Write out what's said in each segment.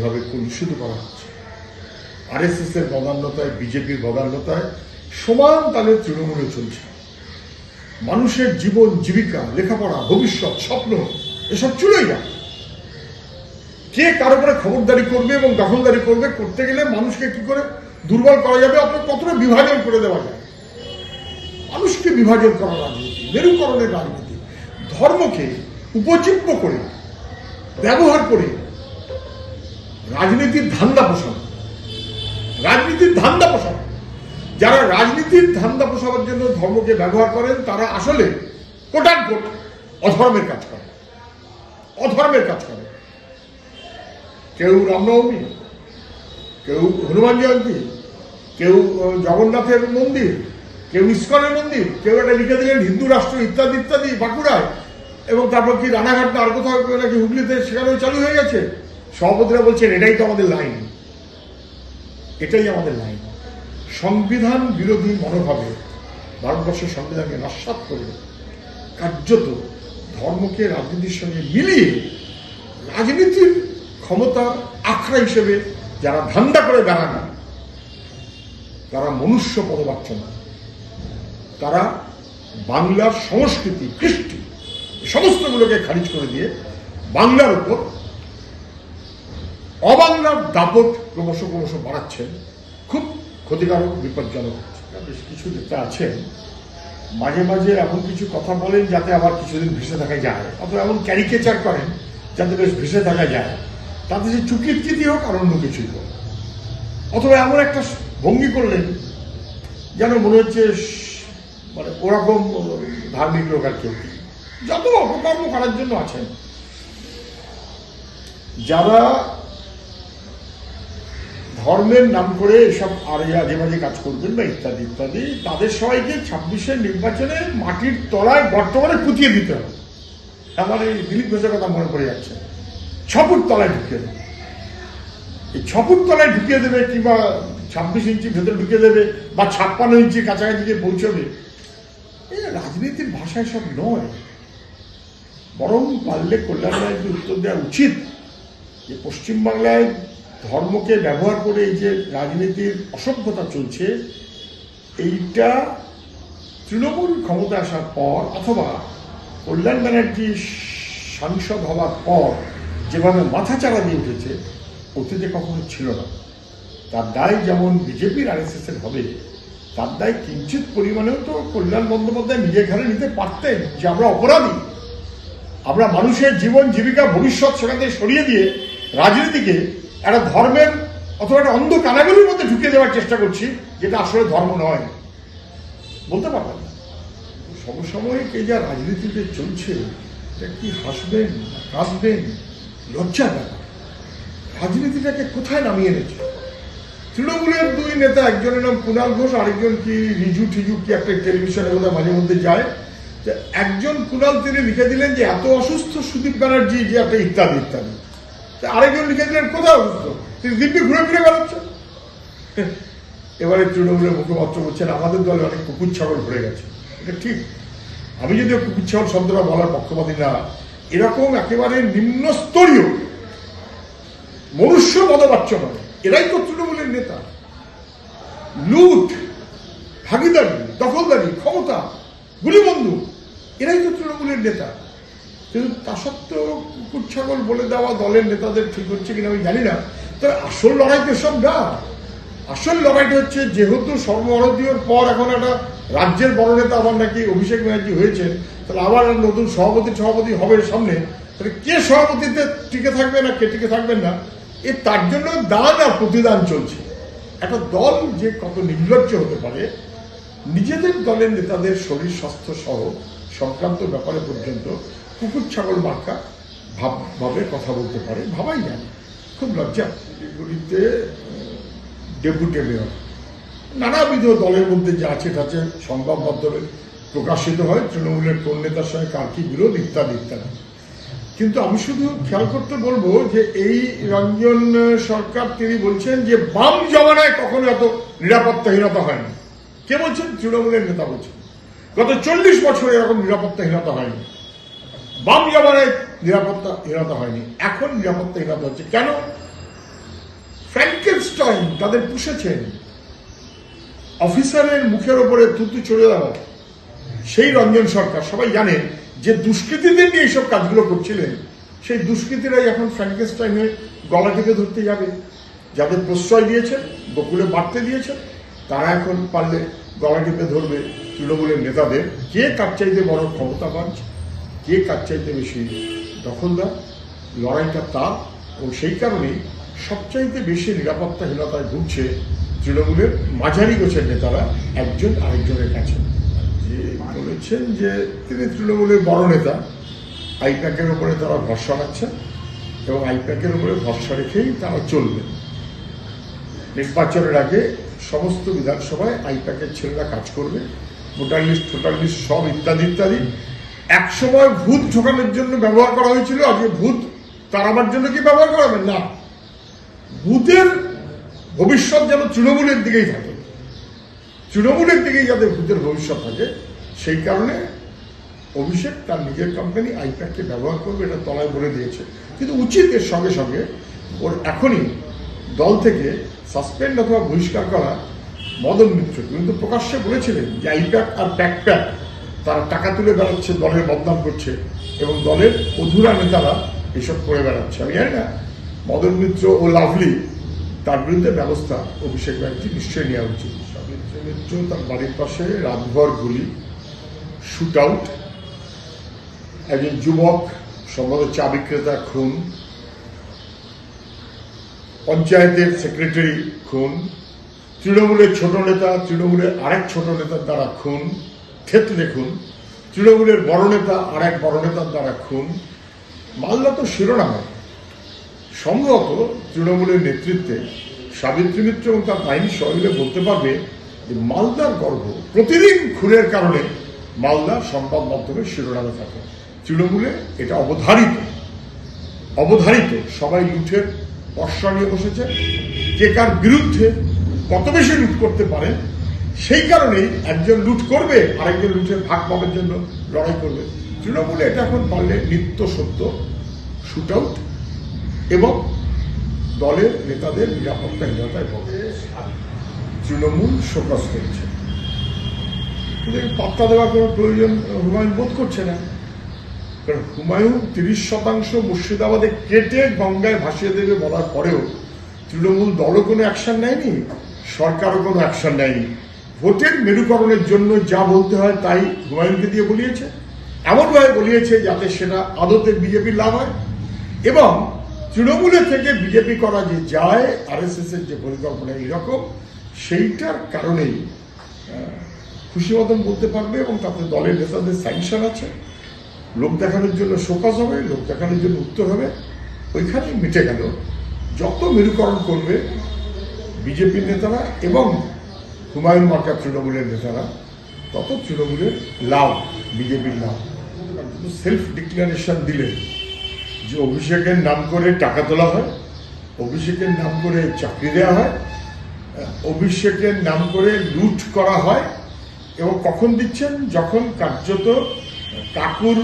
যেভাবে কলুষিত করা হচ্ছে, আরএসএস এর বদান্যতায়, বিজেপির বদান্যতায় সমান তালে তৃণমূলে চলছে। মানুষের জীবন, জীবিকা, লেখাপড়া, ভবিষ্যৎ, স্বপ্ন এসব চলেই যায়। কে কারো করে খবরদারি করবে এবং দখলদারি করবে, করতে গেলে মানুষকে কি করে দুর্বল করা যাবে, আপনার কতটা বিভাজন করে দেওয়া যায়। মানুষকে বিভাজন করার রাজনীতি, মেরুকরণের রাজনীতি, ধর্মকে উপজীব্য করে ব্যবহার করে রাজনীতির ধান্দা পোষানো, রাজনীতির ধান্দা পোষানো। যারা রাজনীতির ধান্দা পোষাবার জন্য ধর্মকে ব্যবহার করেন তারা আসলে কোটানকোট অধর্মের কাজ করে, অধর্মের কাজ করে। কেউ রামনবমী, কেউ হনুমান জয়ন্তী, কেউ জগন্নাথের মন্দির, কেউ ইস্কনের মন্দির, কেউ একটা লিখে দিলেন হিন্দু রাষ্ট্র ইত্যাদি ইত্যাদি বাঁকুড়ায়, এবং তারপর কি রানাঘাট না আর কোথাও নাকি হুগলিতে সেখানেও চালু হয়ে গেছে। সভাপতিরা বলছেন এটাই তো আমাদের লাইন, এটাই আমাদের লাইন। সংবিধান বিরোধী মনোভাবে ভারতবর্ষের সংবিধানকে নস্যাৎ করে কার্যত ধর্মকে রাজনীতির সঙ্গে মিলিয়ে রাজনীতির ক্ষমতা আখড়া হিসেবে যারা ধান্দা করে দাঁড়ান তারা মনুষ্য পদবাচ্য না, তারা বাংলার সংস্কৃতি, কৃষ্টি সমস্তগুলোকে খারিজ করে দিয়ে বাংলার উপর অবাংলার দাপট ক্রমশ ক্রমশ বাড়াচ্ছেন। খুব ক্ষতিকারক, বিপজ্জনক। বেশ কিছু নেতা আছেন মাঝে মাঝে এমন কিছু কথা বলেন যাতে আবার কিছুদিন ভেসে থাকা যায়, অথবা এমন ক্যারিকেচার করেন যাতে বেশ ভেসে থাকা যায়, তাতে যে চুকিটকিতি হোক আর অন্য কিছুই হোক, অথবা এমন একটা ভঙ্গি করলেন যেন মনে হচ্ছে মানে ওরকম ধার্মিক লোক আর কেউ, যত অপকর্ম করার জন্য আছেন। যারা ধর্মের নাম করে এসব আজে বাজে কাজ করবেন বা ইত্যাদি ইত্যাদি, তাদের সবাইকে 26-এর নির্বাচনে মাটির তলায় বর্তমানে পুঁতিয়ে দিতে হবে। আমার এই দিলীপ ঘোষের কথা মনে পড়ে যাচ্ছে, 6 ফুট তলায় ঢুকিয়ে দেবে। এই 6 ফুট তলায় ঢুকিয়ে দেবে, কিংবা 26 ইঞ্চি ভেতরে ঢুকিয়ে দেবে, বা 56 ইঞ্চি কাছাকাছি গিয়ে পৌঁছবে। এই রাজনীতির ভাষায় সব নয়। বরং পারলে কল্যাণ রায়কে উত্তর দেওয়া উচিত যে পশ্চিমবাংলায় ধর্মকে ব্যবহার করে এই যে রাজনীতির অসভ্যতা চলছে, এইটা তৃণমূল ক্ষমতা আসার পর অথবা কল্যাণ ব্যানার্জি সাংসদ হওয়ার পর যেভাবে মাথাচাড়া দিয়ে উঠেছে, অতীতে কখনো ছিল না। তার দায় যেমন বিজেপির আরএসএস এর হবে, তার দায় কিঞ্চিত পরিমাণেও তো কল্যাণ বন্দ্যোপাধ্যায় নিজের ঘরে নিতে পারতেন যে আমরা অপরাধী, আমরা মানুষের জীবন, জীবিকা, ভবিষ্যৎ সেখান থেকে সরিয়ে দিয়ে রাজনীতিকে একটা ধর্মের অথবা একটা অন্ধ কানাগলির মধ্যে ঢুকিয়ে দেওয়ার চেষ্টা করছি, যেটা আসলে ধর্ম নয়। বলতে পারবেন না। সমসাময়িক এই যা রাজনীতিতে চলছে, এটা কি হাসবেন, কাঁদবেন, লজ্জা ব্যাপার। রাজনীতিটাকে কোথায় নামিয়ে এনেছে তৃণমূলের 2 নেতা, একজনের নাম কুণাল ঘোষ, আরেকজন কি রিজু টিজু কি একটা টেলিভিশনে বোধহয় মাঝে মধ্যে যায়। একজন কুণাল তিনি লিখে দিলেন যে এত অসুস্থ সুদীপ ব্যানার্জি যে একটা ইত্যাদি ইত্যাদি। আরেকজন লিখে দিলেন কোথাও অসুস্থ, তিনি দিব্যি ঘুরে ফিরে বেড়াচ্ছেন। এবারে তৃণমূলের মুখপাত্র বলছেন আমাদের দলে অনেক কুকুর ছাগল ভরে গেছে। এটা ঠিক, আমি যদিও কুকুর ছাগল শব্দটা বলার পক্ষপাতী না। এরকম একেবারে নিম্নস্তরীয় মনুষ্য মতবাচ্য নয়, এরাই তো তৃণমূলের নেতা। লুট, ভাগিদারি, দখলদারি, ক্ষমতা, গুলিবন্দুক, এরাই তো তৃণমূলের নেতা। কিন্তু তা সত্ত্বেও কুকুর ছাগল বলে দেওয়া দলের নেতাদের ঠিক হচ্ছে কিনা আমি জানি না। তবে আসল লড়াই তো সব না। আসল লড়াইটা হচ্ছে, যেহেতু সর্বভারতীয়র পর এখন একটা রাজ্যের বড় নেতা আবার নাকি অভিষেক ব্যানার্জি হয়েছে, তাহলে আবার নতুন সভাপতি হবে সামনে, তাহলে কে সভাপতিতে টিকে থাকবে না কে টিকে থাকবেন না, তার জন্য দান আর প্রতিদান চলছে। একটা দল যে কত নির্লজ্জ হতে পারে, নিজেদের দলের নেতাদের শরীর স্বাস্থ্য সহ সংক্রান্ত ব্যাপারে পর্যন্ত কুকুর ছাগল মার্কা ভাবে কথা বলতে পারে, ভাবাই যায়। খুব লজ্জা। এগুলিতে ডেপুটি মেয়র, নানাবিধ দলের মধ্যে যা আছে তাতে সংবাদ মাধ্যমে প্রকাশিত হয় তৃণমূলের কোন নেতার সঙ্গে কার কি বিরোধ ইত্যাদি ইত্যাদি। কিন্তু আমি শুধু খেয়াল করতে বলবো যে এই রঞ্জন সরকার তিনি বলছেন যে বাম জমানায় কখনো এত নিরাপত্তাহীনতা হয়নি। কে বলছেন? তৃণমূলের নেতা বলছেন গত 40 বছরে এরকম নিরাপত্তাহীনতা হয়নি। বাম জমানায় নিরাপত্তাহীনতা হয়নি, এখন নিরাপত্তাহীনতা হচ্ছে। কেন? টাইম তাদের পুষেছেন। অফিসারের মুখের ওপরে থুতু চলে যাওয়া সেই রঞ্জন সরকার সবাই জানেন যে দুষ্কৃতীদের নিয়ে এইসব কাজগুলো করছিলেন, সেই দুষ্কৃতীরাই এখন ফ্র্যাঙ্কেনস্টাইনে গলা টিপে ধরতে যাবে। যাদের প্রশ্রয় দিয়েছেন, গোকুলে বাড়তে দিয়েছেন, তারা এখন পারলে গলা টিপে ধরবে তৃণমূলের নেতাদের। কে কার চাইতে বড় ক্ষমতাবান, কে কার চাইতে বেশি দখলদার, লড়াইটা তার। ও সেই কারণেই সবচাইতে বেশি নিরাপত্তাহীনতায় ভুগছে তৃণমূলের মাঝারি গোছের নেতারা একজন আরেকজনের কাছে। যে বলেছেন যে তিনি তৃণমূলের বড় নেতা, আইপ্যাকের উপরে তারা ভরসা রাখছেন এবং আইপ্যাকের উপরে ভরসা রেখেই তারা চলবেন। নির্বাচনের আগে সমস্ত বিধানসভায় আইপ্যাকের ছেলেরা কাজ করবে, ভোটার লিস্ট টোটাল লিস্ট সব ইত্যাদি ইত্যাদি। একসময় ভূত ঢোকানোর জন্য ব্যবহার করা হয়েছিল, আজকে ভূত তাড়াবার জন্য কি ব্যবহার করাবেন না। ভূতের ভবিষ্যৎ যেন তৃণমূলের দিকেই থাকে, তৃণমূলের দিকেই যাতে ভূতের ভবিষ্যৎ থাকে, সেই কারণে অভিষেক তার নিজের কোম্পানি আইপ্যাককে ব্যবহার করবে, এটা তলায় বলে দিয়েছে। কিন্তু উচিত এর সঙ্গে সঙ্গে ওর এখনই দল থেকে সাসপেন্ড অথবা বহিষ্কার করা মদন মিত্র। কিন্তু প্রকাশ্যে বলেছিলেন যে আইপ্যাক আর প্যাক তারা টাকা তুলে বেড়াচ্ছে, দলের বদনাম করছে এবং দলের অধুরা নেতারা এসব করে বেড়াচ্ছে। আমি জানি না, মদন মিত্র ও লাভলি তার বিরুদ্ধে ব্যবস্থা অভিষেক ব্যানার্জি নিশ্চয়ই নেওয়া উচিত। সৌমিত্র মিত্র তার বাড়ির পাশে রাতভর গুলি, শুট আউট, একজন যুবক সম্ভবত চা বিক্রেতা খুন, পঞ্চায়েতের সেক্রেটারি খুন, তৃণমূলের ছোট নেতা তৃণমূলের আরেক ছোট নেতার দ্বারা খুন, থেতলে খুন, তৃণমূলের বড় নেতা আরেক বড় নেতার দ্বারা খুন। মালদা তো শিরোনামে সম্ভবত তৃণমূলের নেতৃত্বে সাবিত্রী মিত্র এবং তার বাহিনী সবাই মিলে বলতে পারবে যে মালদার গর্ভ প্রতিদিন খুনের কারণে মালদা সংবাদ মাধ্যমের শিরোনামে থাকে। তৃণমূলে এটা অবধারিত সবাই লুঠের বর্ষা নিয়ে বসেছে, কে কার বিরুদ্ধে কত বেশি লুট করতে পারে সেই কারণেই একজন লুট করবে, আরেকজন লুটের ভাগ পাবার জন্য লড়াই করবে। তৃণমূলে এটা এখন পারলে নিত্য সত্য শুট আউট এবং দলের নেতাদের নিরাপত্তাহীনতায় ভোগে তৃণমূল শোকজ করেছে। পাত্তা দেওয়ার কোনো প্রয়োজন হুমায়ুন বোধ করছে না, কারণ হুমায়ুন 30% মুর্শিদাবাদে কেটে গঙ্গায় ভাসিয়ে দেবে বলার পরেও তৃণমূল দলও কোনো অ্যাকশন নেয়নি, সরকারও কোনো অ্যাকশন নেয়নি। ভোটের মেরুকরণের জন্য যা বলতে হয় তাই হুমায়ুনকে দিয়ে বলিয়েছে, এমনভাবে বলিয়েছে যাতে সেটা আদতে বিজেপির লাভ হয় এবং তৃণমূলের থেকে বিজেপি করা যে যায়, আরএসএস এর যে পরিকল্পনা এইরকম, সেইটার কারণেই খুশি মতন বলতে পারবে এবং তাতে দলের নেতাদের স্যাংশন আছে। লোক দেখানোর জন্য শোকজ হবে, লোক দেখানোর জন্য উত্তর হবে, ওইখানেই মিটে গেল। যত মেরুকরণ করবে বিজেপির নেতারা এবং হুমায়ুন মার্কা তৃণমূলের নেতারা, তত তৃণমূলের লাভ, বিজেপির লাভ। সেলফ ডিক্লারেশন দিলেন যে অভিষেকের নাম করে টাকা তোলা হয়, অভিষেকের নাম করে চাকরি দেওয়া হয়, অভিষেকের নাম করে লুট করা হয় এবং কখন দিচ্ছেন? যখন কার্যত কাকুর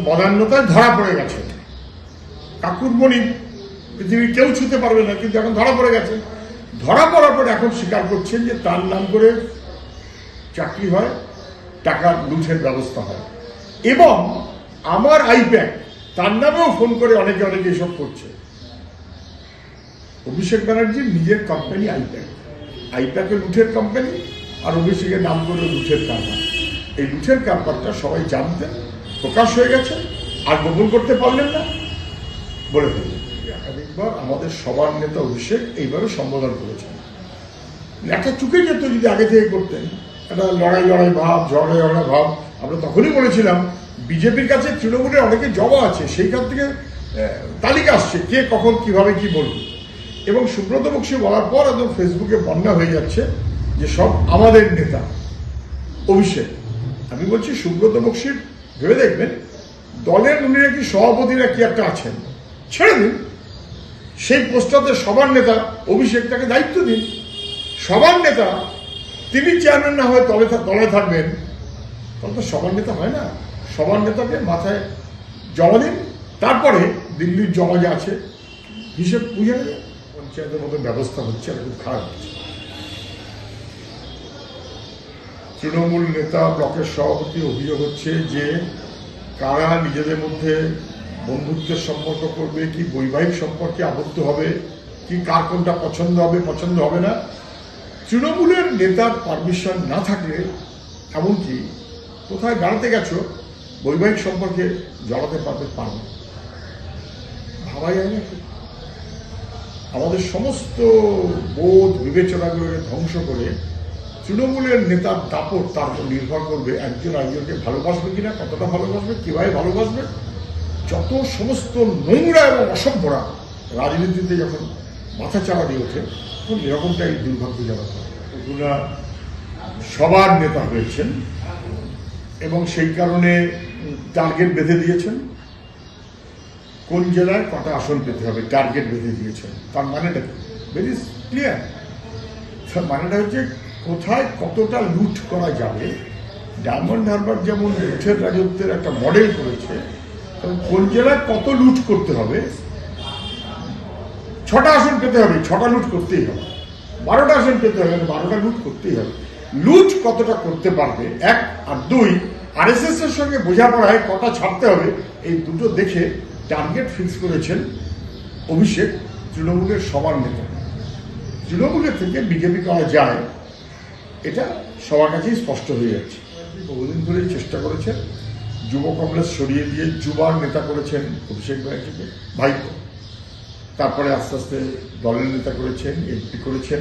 মদান্যতায় ধরা পড়ে গেছে। কাকুর মনি পৃথিবীর কেউ ছুতে পারবে না, কিন্তু এখন ধরা পড়ে গেছে। ধরা পড়ার পরে এখন স্বীকার করছেন যে তার নাম করে চাকরি হয়, টাকা লুটের ব্যবস্থা হয় এবং আমার আইপ্যাক তার নামেও ফোন করে অনেকে এসব করছে। অভিষেক ব্যানার্জির নিজের কোম্পানি আইপ্যাকের লুটের কোম্পানি, আর অভিষেকের নাম করে লুটের কারবার। এই লুটের কারবারটা সবাই জানতেন, প্রকাশ হয়ে গেছে, আর গোপন করতে পারলেন না, বলে ফেললেন। একাধিকবার আমাদের সবার নেতা অভিষেক এইবারও সম্বোধন করেছেন। একটা চুকে যেত যদি আগে থেকে করতেন, একটা লড়াই ভাব, ঝগড়া ভাব। আমরা তখনই বলেছিলাম বিজেপির কাছে তৃণমূলের অনেকে জবা আছে, সেইখান থেকে তালিকা আসছে কে কখন কিভাবে কি বলবে। এবং সুব্রত বক্সী বলার পর একদম ফেসবুকে বন্যা হয়ে যাচ্ছে যে সব আমাদের নেতা অভিষেক। আমি বলছি সুব্রত বক্সীর ভেবে দেখবেন, দলের উনি নাকি সভাপতিরা কি একটা আছেন, ছেড়ে দিন, সেই পোস্টাতে সবার নেতা অভিষেক, তাকে দায়িত্ব দিন। সবার নেতা তিনি চেয়ারম্যান না হয়ে দলে থাকবেন, তাহলে তো সবার নেতা হয় না। সবার নেতাকে মাথায় জমা দিন, তারপরে দিল্লির জমা যা আছে হিসেব বুঝে নেবে। পঞ্চায়েতের মতো ব্যবস্থা হচ্ছে, এটা খুব খারাপ হচ্ছে। তৃণমূল নেতা ব্লকের সভাপতি অভিযোগ হচ্ছে যে কারা নিজেদের মধ্যে বন্ধুত্বের সম্পর্ক করবে, কি বৈবাহিক সম্পর্কে আবদ্ধ হবে, কি কার কোনটা পছন্দ হবে পছন্দ হবে না, তৃণমূলের নেতার পারমিশন না থাকলে, এমনকি কোথায় বেড়াতে গেছো বৈবাহিক সম্পর্কে জড়াতে পারবে না। ভাবা যায় না? আমাদের সমস্ত বোধ বিবেচনাগুলোকে ধ্বংস করে তৃণমূলের নেতার দাপট তার উপর নির্ভর করবে একজন আরেকজনকে ভালোবাসবে কিনা, কতটা ভালোবাসবে, কিভাবে ভালোবাসবে। যত সমস্ত নোংরা এবং অসভ্যরা রাজনীতিতে যখন মাথা চাড়া দিয়ে ওঠে তখন এরকমটাই দুর্ভাগ্যজনক হয়। ওনারা সবার নেতা হয়েছেন এবং সেই কারণে টার্গেট বেঁধে দিয়েছেন কোন জেলায় কটা আসন পেতে হবে, টার্গেট বেঁধে দিয়েছেন। তার মানেটা ভেরি ক্লিয়ার। তার মানেটা হচ্ছে কোথায় কতটা লুট করা যাবে। ডায়মন্ড হারবার যেমন লুটের রাজত্বের একটা মডেল করেছে, কোন জেলায় কত লুট করতে হবে। 6টা আসন পেতে হবে, 6টা লুট করতেই হবে। 12টা আসন পেতে হবে, 12টা লুট করতেই হবে। লুট কতটা করতে পারবে, 1 আর 2 আরএসএস এর সঙ্গে বোঝাপড়ায় কটা ছাড়তে হবে, এই দুটো দেখে টার্গেট ফিক্স করেছেন অভিষেক, তৃণমূলের সবার নেতা। তৃণমূলের থেকে বিজেপি করা যায় এটা সবার কাছেই স্পষ্ট হয়ে যাচ্ছে। বহুদিন ধরেই চেষ্টা করেছেন, যুব কংগ্রেস সরিয়ে দিয়ে যুবার নেতা করেছেন অভিষেক ব্যানার্জিকে, ভাইপো। তারপরে আস্তে আস্তে দলের নেতা করেছেন, এমপি করেছেন,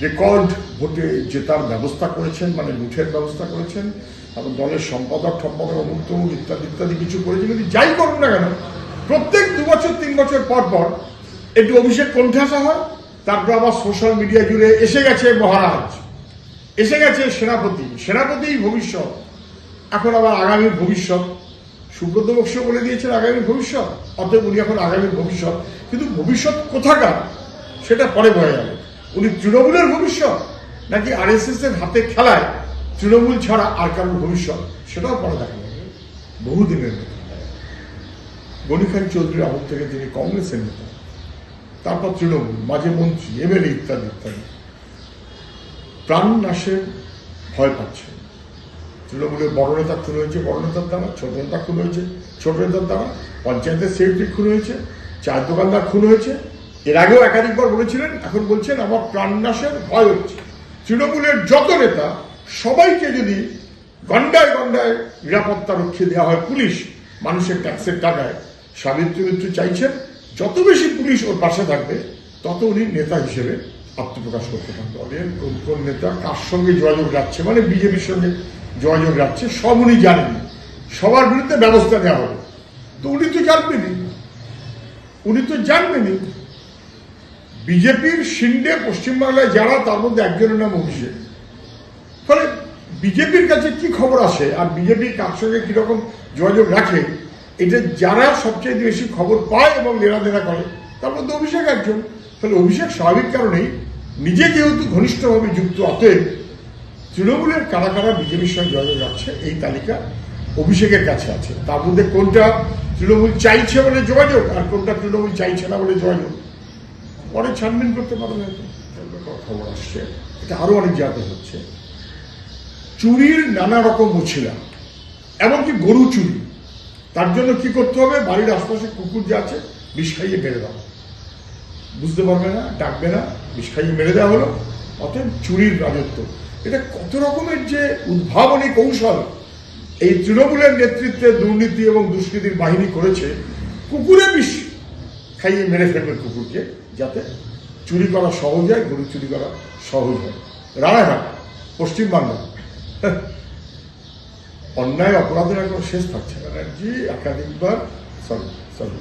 রেকর্ড ভোটে জেতার ব্যবস্থা করেছেন, মানে লুঠের ব্যবস্থা করেছেন, তারপর দলের সম্পাদক অমুক তমুক ইত্যাদি ইত্যাদি কিছু করেছেন। কিন্তু যাই করুন না কেন, প্রত্যেক 2 বছর 3 বছর পর পর একটু অভিষেক কণ্ঠাসা হয়। তারপর আবার সোশ্যাল মিডিয়া জুড়ে এসে গেছে মহারাজ, এসে গেছে সেনাপতি, সেনাপতিই ভবিষ্যৎ, এখন আবার আগামীর ভবিষ্যৎ। সুব্রত বক্সী বলে দিয়েছেন আগামীর ভবিষ্যৎ, অতএব উনি এখন আগামীর ভবিষ্যৎ। কিন্তু ভবিষ্যৎ কোথাকার সেটা পরে বোঝা যাবে। উনি তৃণমূলের ভবিষ্যৎ নাকি আরএসএস এর হাতে খেলায় তৃণমূল ছাড়া আর কারোর ভবিষ্যৎ, সেটাও পরে দেখা যাবে। বহুদিনের নেতা গণিখান চৌধুরীর আমল থেকে তিনি কংগ্রেসের নেতা, তারপর তৃণমূল, মাঝে মন্ত্রী, এমএলএ ইত্যাদি ইত্যাদি। প্রাণ নাশের ভয় পাচ্ছে। তৃণমূলের বড় নেতা খুন হয়েছে বড় নেতার দ্বারা, ছোট নেতা খুন হয়েছে ছোট নেতার দ্বারা, পঞ্চায়েতের সেক্রেটারি খুন হয়েছে, চায়ের দোকানদার খুন হয়েছে। এর আগেও একাধিকবার বলেছিলেন, এখন বলছেন আমার প্রাণ নাশের ভয় হচ্ছে। তৃণমূলের যত নেতা সবাইকে যদি গন্ডায় গন্ডায় নিরাপত্তা রক্ষী দেওয়া হয়, পুলিশ মানুষের ট্যাক্সের টাকায়, সাবিত্রী মিত্র চাইছেন যত বেশি পুলিশ ওর পাশে থাকবে তত উনি নেতা হিসেবে আত্মপ্রকাশ করতে পারবে। কোন কোন নেতা কার সঙ্গে যোগাযোগ রাখছে, মানে বিজেপির সঙ্গে যোগাযোগ রাখছে, সব উনি জানেন, সবার বিরুদ্ধে ব্যবস্থা নেওয়া হবে। তো উনি তো জানবেনই, বিজেপির শিন্ডে পশ্চিমবাংলায় যারা, তার মধ্যে একজনের নাম অভিষেক। ফলে বিজেপির কাছে কি খবর আসে আর বিজেপি কার সঙ্গে কিরকম যোগাযোগ রাখে, এটা যারা সবচেয়ে বেশি খবর পায় এবং লেনাদেনা করে তার মধ্যে অভিষেক একজন। ফলে অভিষেক স্বাভাবিক কারণেই নিজে যেহেতু ঘনিষ্ঠভাবে যুক্ত, অতএব তৃণমূলের কারা কারা বিজেপির সঙ্গে যোগাযোগ রাখছে এই তালিকা অভিষেকের কাছে আছে। তার মধ্যে কোনটা তৃণমূল চাইছে বলে যোগাযোগ আর কোনটা তৃণমূল চাইছে না বলে যোগাযোগ পরে ছানবিন করতে পারবে। খবর আসছে এটা আরো অনেক জায়গাতে হচ্ছে, চুরির নানা রকম উছিলা, এমনকি গরু চুরি। তার জন্য কি করতে হবে, বাড়ির আশপাশে কুকুর যে আছে বিষ খাইয়ে মেরে দেওয়া, বুঝতে পারবে না, ডাকবে না, বিষ খাইয়ে মেরে দেওয়া হলো। অতএব চুরির রাজত্ব, এটা কত রকমের যে উদ্ভাবনী কৌশল এই তৃণমূলের নেতৃত্বে দুর্নীতি এবং দুষ্কৃতির বাহিনী করেছে। কুকুরে বিষ খাইয়ে মেরে ফেলবে কুকুরকে, যাতে চুরি করা সহজ হয়, গরু চুরি করা সহজ হয়। রানাঘাট, পশ্চিমবাংলা, অন্যায় অপরাধের এখন শেষ থাকছে না। একাধিকবার সরি